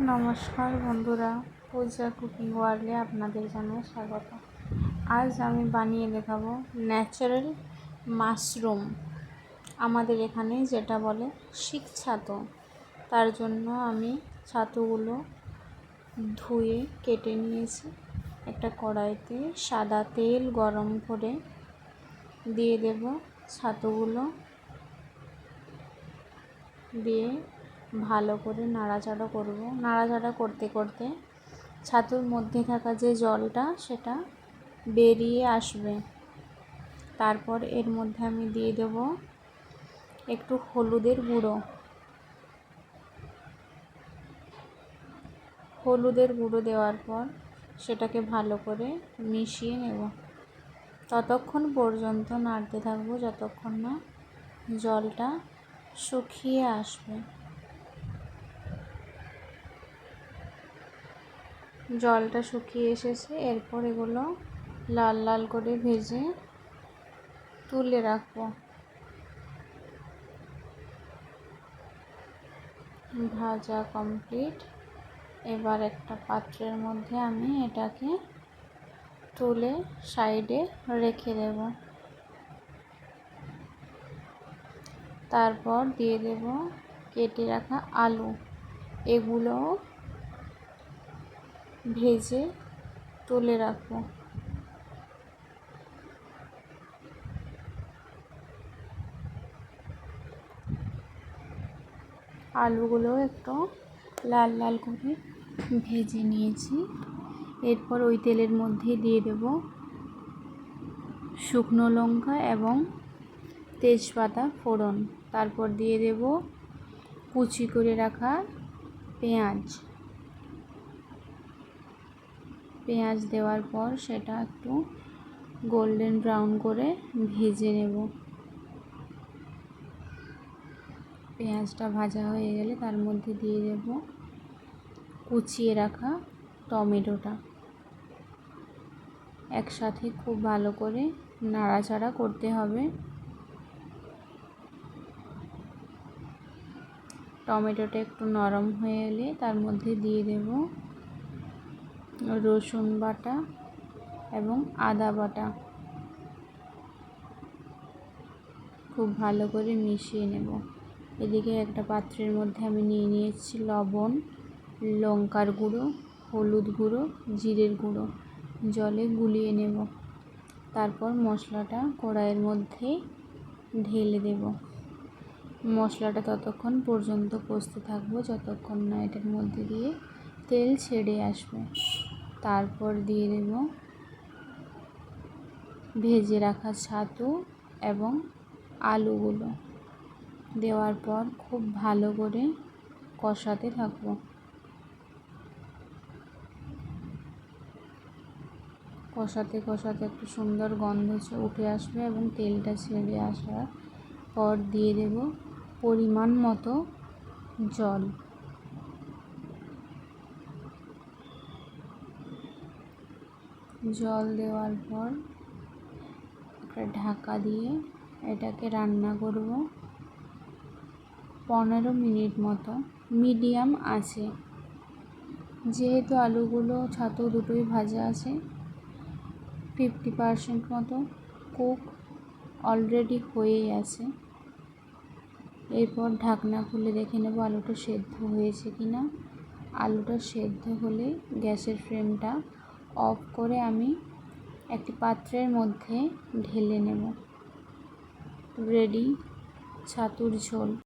নমস্কার বন্ধুরা, পূজা কুকিং ওয়ার্ল্ডে আপনাদের জানাই স্বাগত। আজ আমি বানিয়ে দেখাবো ন্যাচারাল মাশরুম, আমাদের এখানে যেটা বলে শিক ছাতু। তার জন্য আমি ছাতুগুলো ধুয়ে কেটে নিয়েছি। একটা কড়াইতে সাদা তেল গরম করে দিয়ে দেব ছাতুগুলো, দিয়ে ভালো করে নাড়াচাড়া করব। নাড়াচাড়া করতে করতে ছাতুর মধ্যে থাকা যে জলটা সেটা বেরিয়ে আসবে। তারপর এর মধ্যে আমি দিয়ে দেব একটু হলুদের গুঁড়ো। হলুদের গুঁড়ো দেওয়ার পর সেটাকে ভালো করে মিশিয়ে নেব। ততক্ষণ পর্যন্ত নাড়তে থাকবো যতক্ষণ না জলটা শুকিয়ে আসবে। জলটা শুকিয়ে এসেছে। এরপর এগুলো লাল লাল করে ভেজে তুলে রাখবো। ভাজা কমপ্লিট। এবার একটা পাত্রের মধ্যে আমি এটাকে তুলে সাইডে রেখে দেব। তারপর দিয়ে দেব কেটে রাখা আলু। এগুলো ভেজে তুলে রাখবো। আলুগুলো একটু লাল লাল করে ভেজে নিয়েছি। এরপর ওই তেলের মধ্যে দিয়ে দেব শুকনো লঙ্কা এবং তেজপাতা ফোড়ন। তারপর দিয়ে দেব কুচি করে রাখা পেঁয়াজ দেওয়ার পর সেটা একটু গোল্ডেন ব্রাউন করে ভেজে নেব। পেঁয়াজটা ভাজা হয়ে গেলে তার মধ্যে দিয়ে দেব কুচিয়ে রাখা টমেটোটা। একসাথে খুব ভালো করে নাড়াচাড়া করতে হবে। টমেটোটা একটু নরম হয়ে এলে তার মধ্যে দিয়ে দেব রসুন বাটা এবং আদা বাটা। খুব ভালো করে মিশিয়ে নেব। এদিকে একটা পাত্রের মধ্যে আমি নিয়ে নিয়েছি লবণ, লঙ্কার গুঁড়ো, হলুদ গুঁড়ো, জিরের গুঁড়ো। জলে গুলিয়ে নেব। তারপর মশলাটা কড়াইয়ের মধ্যে ঢেলে দেব। মশলাটা ততক্ষণ পর্যন্ত কষতে থাকবো যতক্ষণ না এটার মধ্যে দিয়ে তেল ছেড়ে আসবে। তারপর দিয়ে দেব ভেজে রাখা ছাতু এবং আলুগুলো। দেওয়ার পর খুব ভালো করে কষাতে থাকবো। কষাতে কষাতে একটু সুন্দর গন্ধ উঠে আসবে এবং তেলটা ছেড়ে আসার পর দিয়ে দেব পরিমাণ মতো জল। জল দেওয়ার পর একটা ঢাকা দিয়ে এটাকে রান্না করব 15 মিনিট মতো মিডিয়াম আছে। যেহেতু আলুগুলো ছাতু দুটোই ভাজা আছে, 50% মতো কুক অলরেডি হয়েই আছে। এরপর ঢাকনা খুলে দেখে নেব আলুটা সেদ্ধ হয়েছে কিনা। আলুটা সেদ্ধ হলে গ্যাসের ফ্লেমটা অফ করে আমি একটি পাত্রের মধ্যে ঢেলে নেব। রেডি ছাতুর ঝোল।